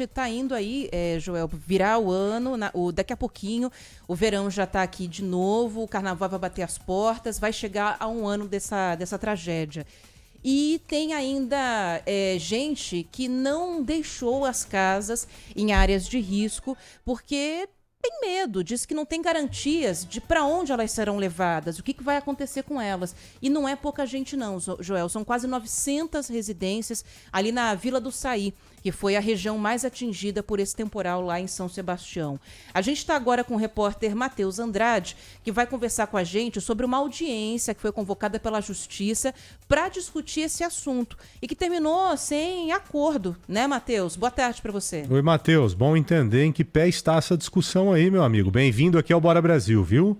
gente está indo aí, Joel, virar o ano, daqui a pouquinho o verão já está aqui de novo, o carnaval vai bater as portas, vai chegar a um ano dessa tragédia. E tem ainda gente que não deixou as casas em áreas de risco porque tem medo, diz que não tem garantias de para onde elas serão levadas, o que vai acontecer com elas. E não é pouca gente não, Joel, são quase 900 residências ali na Vila do Saí, que foi a região mais atingida por esse temporal lá em São Sebastião. A gente está agora com o repórter Matheus Andrade, que vai conversar com a gente sobre uma audiência que foi convocada pela Justiça para discutir esse assunto e que terminou sem acordo, né, Matheus? Boa tarde para você. Oi, Matheus. Bom entender em que pé está essa discussão aí, meu amigo. Bem-vindo aqui ao Bora Brasil, viu?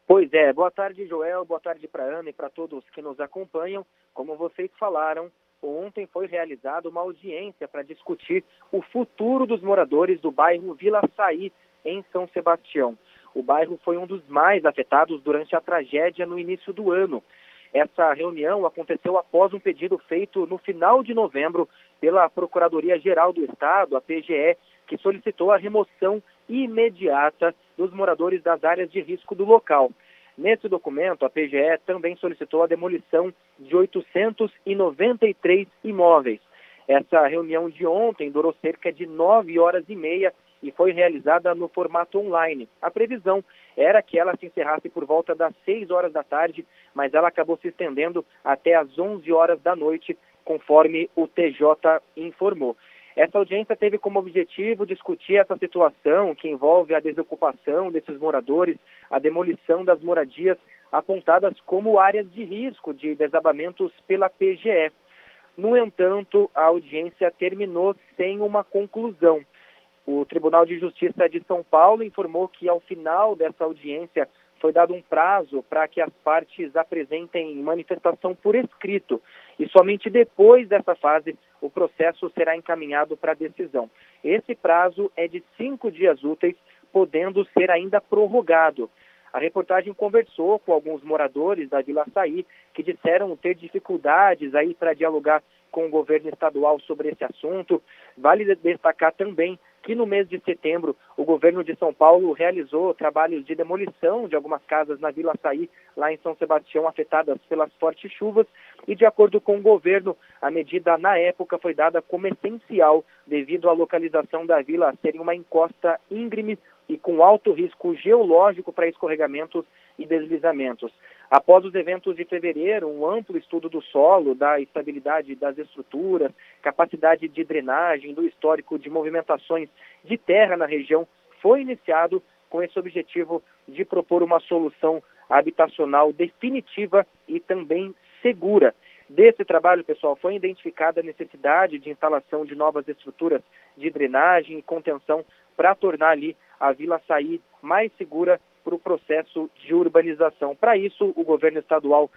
Pois é. Boa tarde, Joel. Boa tarde para a Ana e para todos que nos acompanham. Como vocês falaram, ontem foi realizada uma audiência para discutir o futuro dos moradores do bairro Vila Saí, em São Sebastião. O bairro foi um dos mais afetados durante a tragédia no início do ano. Essa reunião aconteceu após um pedido feito no final de novembro pela Procuradoria-Geral do Estado, a PGE, que solicitou a remoção imediata dos moradores das áreas de risco do local. Nesse documento, a PGE também solicitou a demolição de 893 imóveis. Essa reunião de ontem durou cerca de 9 horas e meia e foi realizada no formato online. A previsão era que ela se encerrasse por volta das 6 horas da tarde, mas ela acabou se estendendo até as 11 horas da noite, conforme o TJ informou. Essa audiência teve como objetivo discutir essa situação que envolve a desocupação desses moradores, a demolição das moradias apontadas como áreas de risco de desabamentos pela PGE. No entanto, a audiência terminou sem uma conclusão. O Tribunal de Justiça de São Paulo informou que, ao final dessa audiência, foi dado um prazo para que as partes apresentem manifestação por escrito. E somente depois dessa fase, o processo será encaminhado para decisão. Esse prazo é de 5 dias úteis, podendo ser ainda prorrogado. A reportagem conversou com alguns moradores da Vila Saí, que disseram ter dificuldades aí para dialogar com o governo estadual sobre esse assunto. Vale destacar também que no mês de setembro o governo de São Paulo realizou trabalhos de demolição de algumas casas na Vila Saí, lá em São Sebastião, afetadas pelas fortes chuvas, e de acordo com o governo, a medida na época foi dada como essencial devido à localização da vila ser em uma encosta íngreme e com alto risco geológico para escorregamentos e deslizamentos. Após os eventos de fevereiro, um amplo estudo do solo, da estabilidade das estruturas, capacidade de drenagem, do histórico de movimentações de terra na região foi iniciado com esse objetivo de propor uma solução habitacional definitiva e também segura. Desse trabalho, pessoal, foi identificada a necessidade de instalação de novas estruturas de drenagem e contenção para tornar ali a Vila Saí mais segura para o processo de urbanização. Para isso, o governo estadual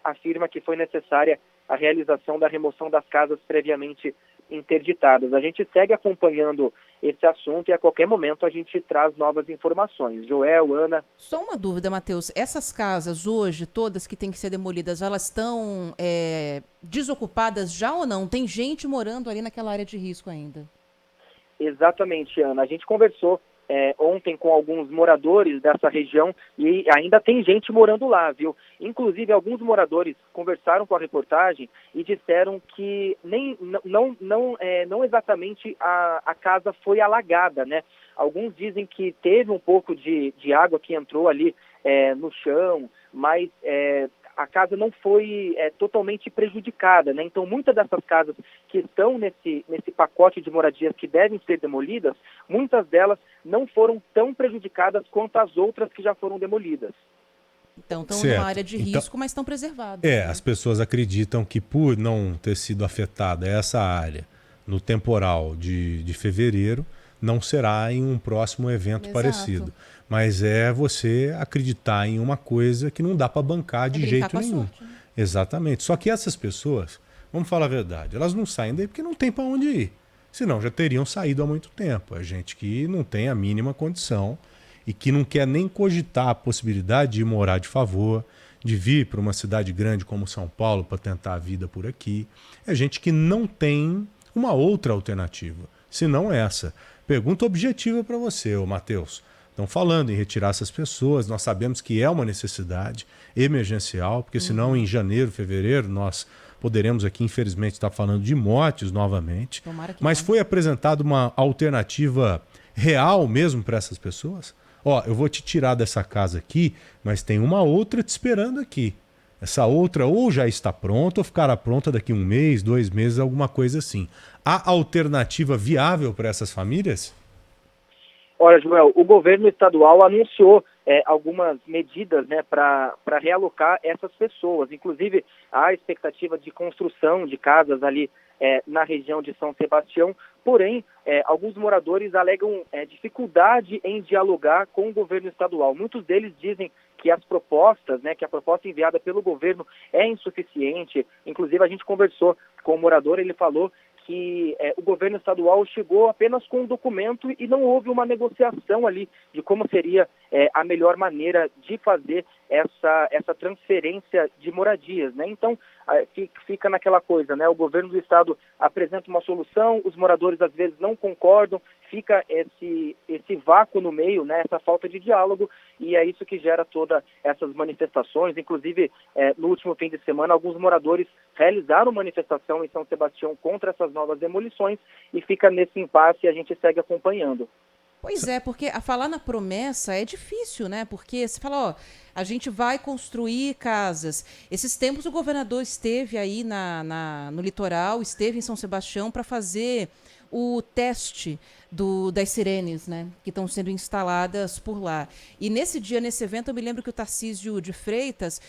afirma que foi necessária a realização da remoção das casas previamente interditadas. A gente segue acompanhando esse assunto e a qualquer momento a gente traz novas informações. Joel, Ana... Só uma dúvida, Matheus. Essas casas hoje, todas que têm que ser demolidas, elas estão desocupadas já ou não? Tem gente morando ali naquela área de risco ainda? Exatamente, Ana. A gente conversou ontem com alguns moradores dessa região e ainda tem gente morando lá, viu? Inclusive, alguns moradores conversaram com a reportagem e disseram que não exatamente a casa foi alagada, né? Alguns dizem que teve um pouco de água que entrou ali no chão, mas a casa não foi totalmente prejudicada, né? Então, muitas dessas casas que estão nesse pacote de moradias que devem ser demolidas, muitas delas não foram tão prejudicadas quanto as outras que já foram demolidas. Então, estão numa área de risco, mas estão preservadas. As pessoas acreditam que por não ter sido afetada essa área no temporal de fevereiro, não será em um próximo evento parecido. Mas é você acreditar em uma coisa que não dá para bancar de jeito nenhum. Sorte, né? Exatamente. Só que essas pessoas, vamos falar a verdade, elas não saem daí porque não tem para onde ir. Senão já teriam saído há muito tempo. É gente que não tem a mínima condição e que não quer nem cogitar a possibilidade de morar de favor, de vir para uma cidade grande como São Paulo para tentar a vida por aqui. É gente que não tem uma outra alternativa, se não essa. Pergunta objetiva para você, Matheus. Estão falando em retirar essas pessoas, nós sabemos que é uma necessidade emergencial, porque senão em janeiro, fevereiro, nós poderemos aqui, infelizmente, estar falando de mortes novamente. Mas foi apresentada uma alternativa real mesmo para essas pessoas? Ó, eu vou te tirar dessa casa aqui, mas tem uma outra te esperando aqui. Essa outra ou já está pronta ou ficará pronta daqui 1 mês, 2 meses, alguma coisa assim. Há alternativa viável para essas famílias? Olha, Joel, o governo estadual anunciou algumas medidas, né, para realocar essas pessoas. Inclusive, há expectativa de construção de casas ali na região de São Sebastião. Porém, alguns moradores alegam dificuldade em dialogar com o governo estadual. Muitos deles dizem que as propostas, né, que a proposta enviada pelo governo é insuficiente. Inclusive, a gente conversou com o morador, ele falou que o governo estadual chegou apenas com um documento e não houve uma negociação ali de como seria a melhor maneira de fazer essa transferência de moradias, né? Então, fica naquela coisa, né? O governo do estado apresenta uma solução, os moradores às vezes não concordam, fica esse vácuo no meio, né? Essa falta de diálogo, e é isso que gera todas essas manifestações. Inclusive, no último fim de semana, alguns moradores realizaram manifestação em São Sebastião contra essas novas demolições e fica nesse impasse e a gente segue acompanhando. Pois é, porque a falar na promessa é difícil, né? Porque você fala, ó, a gente vai construir casas. Esses tempos o governador esteve aí no litoral, esteve em São Sebastião para fazer o teste das sirenes, né? Que estão sendo instaladas por lá. E nesse dia, nesse evento, eu me lembro que o Tarcísio de Freitas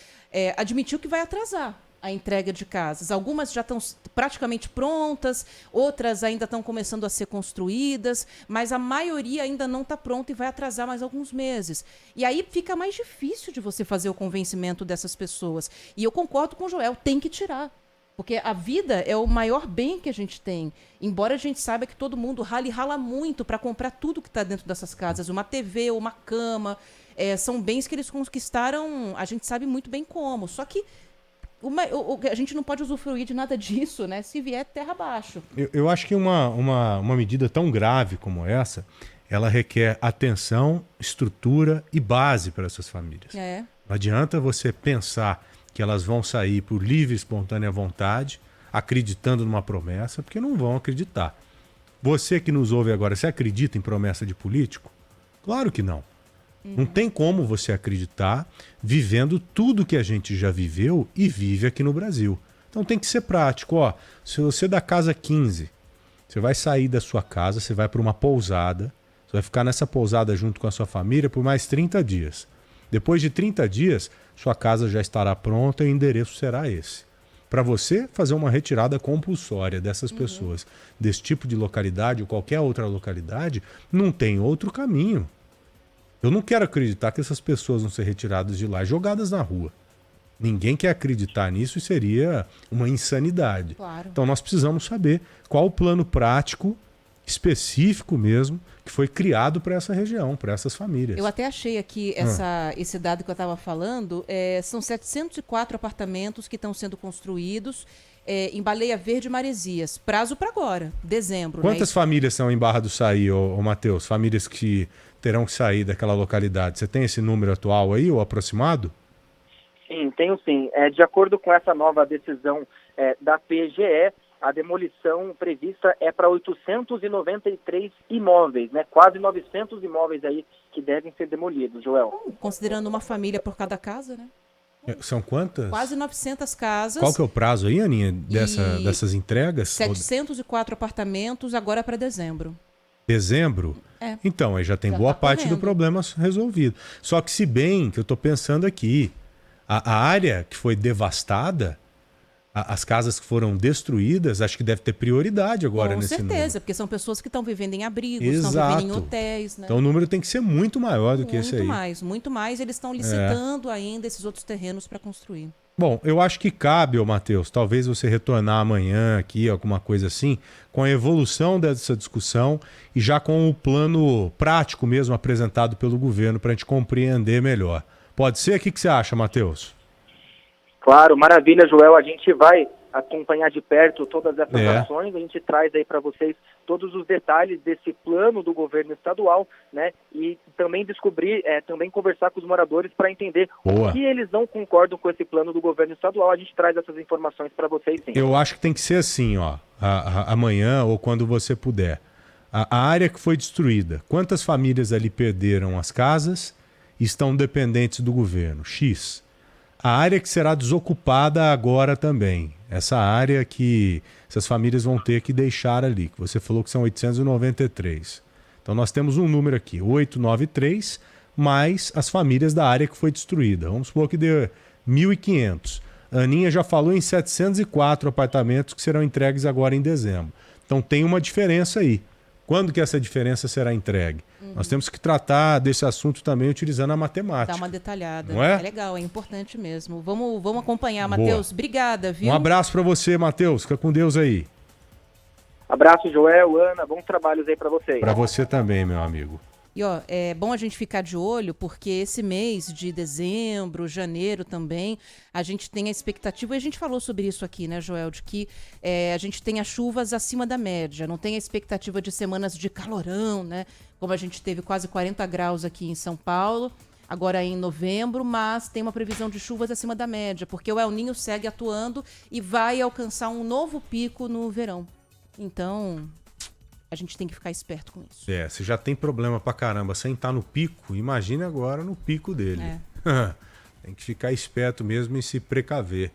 admitiu que vai atrasar a entrega de casas. Algumas já estão praticamente prontas, outras ainda estão começando a ser construídas, mas a maioria ainda não está pronta e vai atrasar mais alguns meses. E aí fica mais difícil de você fazer o convencimento dessas pessoas. E eu concordo com o Joel, tem que tirar. Porque a vida é o maior bem que a gente tem. Embora a gente saiba que todo mundo rala muito para comprar tudo que está dentro dessas casas. Uma TV, uma cama, são bens que eles conquistaram, a gente sabe muito bem como. Só que a gente não pode usufruir de nada disso, né? Se vier terra abaixo. Eu acho que uma medida tão grave como essa, ela requer atenção, estrutura e base para essas famílias. Não adianta você pensar que elas vão sair por livre e espontânea vontade, acreditando numa promessa, porque não vão acreditar. Você que nos ouve agora, você acredita em promessa de político? Claro que não. Não tem como você acreditar vivendo tudo que a gente já viveu e vive aqui no Brasil. Então tem que ser prático. Ó, se você da casa 15, você vai sair da sua casa, você vai para uma pousada, você vai ficar nessa pousada junto com a sua família por mais 30 dias. Depois de 30 dias, sua casa já estará pronta e o endereço será esse. Para você fazer uma retirada compulsória dessas pessoas, desse tipo de localidade ou qualquer outra localidade, não tem outro caminho. Eu não quero acreditar que essas pessoas vão ser retiradas de lá, jogadas na rua. Ninguém quer acreditar nisso e seria uma insanidade. Claro. Então nós precisamos saber qual o plano prático, específico mesmo, que foi criado para essa região, para essas famílias. Eu até achei aqui esse dado que eu estava falando. São 704 apartamentos que estão sendo construídos em Baleia Verde e Maresias. Prazo para agora, dezembro. Quantas famílias são em Barra do Saí, Matheus? Famílias que terão que sair daquela localidade. Você tem esse número atual aí, ou aproximado? Sim, tenho sim. De acordo com essa nova decisão da PGE, a demolição prevista é para 893 imóveis, né? Quase 900 imóveis aí que devem ser demolidos, Joel. Considerando uma família por cada casa, né? São quantas? Quase 900 casas. Qual que é o prazo aí, Aninha, dessas entregas? 704 apartamentos agora para dezembro. Dezembro? Então, aí já tem boa parte do problema resolvido. Só que se bem que eu estou pensando aqui, a área que foi devastada, as casas que foram destruídas, acho que deve ter prioridade agora nesse número. Com certeza, porque são pessoas que estão vivendo em abrigos, estão vivendo em hotéis. Né? Então o número tem que ser muito maior do que esse aí. Muito mais. Eles estão licitando ainda esses outros terrenos para construir. Bom, eu acho que cabe, Matheus, talvez você retornar amanhã aqui, alguma coisa assim, com a evolução dessa discussão e já com o plano prático mesmo apresentado pelo governo para a gente compreender melhor. Pode ser? O que você acha, Matheus? Claro, maravilha, Joel. A gente vai acompanhar de perto todas essas ações. A gente traz aí para vocês todos os detalhes desse plano do governo estadual, né? E também descobrir, também conversar com os moradores para entender o que eles não concordam com esse plano do governo estadual. A gente traz essas informações para vocês, sim. Eu acho que tem que ser assim, ó, amanhã ou quando você puder. A área que foi destruída, quantas famílias ali perderam as casas e estão dependentes do governo? X. A área que será desocupada agora também. Essa área que essas famílias vão ter que deixar ali, que você falou que são 893. Então nós temos um número aqui, 893, mais as famílias da área que foi destruída. Vamos supor que deu 1.500. A Aninha já falou em 704 apartamentos que serão entregues agora em dezembro. Então tem uma diferença aí. Quando que essa diferença será entregue? Nós temos que tratar desse assunto também utilizando a matemática. Dá uma detalhada. Não é? É legal, é importante mesmo. Vamos acompanhar, Matheus. Obrigada, viu? Um abraço para você, Matheus. Fica com Deus aí. Abraço, Joel, Ana. Bons trabalhos aí para vocês. Para você também, meu amigo. E ó, é bom a gente ficar de olho, porque esse mês de dezembro, janeiro também, a gente tem a expectativa, e a gente falou sobre isso aqui, né, Joel, de que a gente tenha chuvas acima da média, não tem a expectativa de semanas de calorão, né, como a gente teve quase 40 graus aqui em São Paulo, agora em novembro, mas tem uma previsão de chuvas acima da média, porque o El Niño segue atuando e vai alcançar um novo pico no verão. Então, a gente tem que ficar esperto com isso. Se já tem problema pra caramba sem estar no pico, imagine agora no pico dele. Tem que ficar esperto mesmo e se precaver.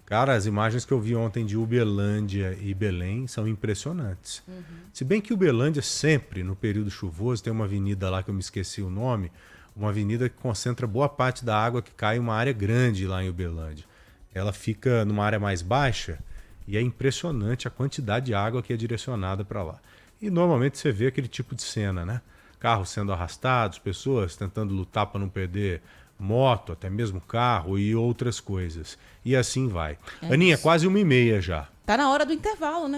Cara, as imagens que eu vi ontem de Uberlândia e Belém são impressionantes. Se bem que Uberlândia sempre, no período chuvoso, tem uma avenida lá que eu me esqueci o nome, uma avenida que concentra boa parte da água que cai em uma área grande lá em Uberlândia. Ela fica numa área mais baixa e é impressionante a quantidade de água que é direcionada para lá. E normalmente você vê aquele tipo de cena, né? Carros sendo arrastados, pessoas tentando lutar para não perder moto, até mesmo carro e outras coisas. E assim vai. Aninha, quase 1h30 já. Tá na hora do intervalo, né?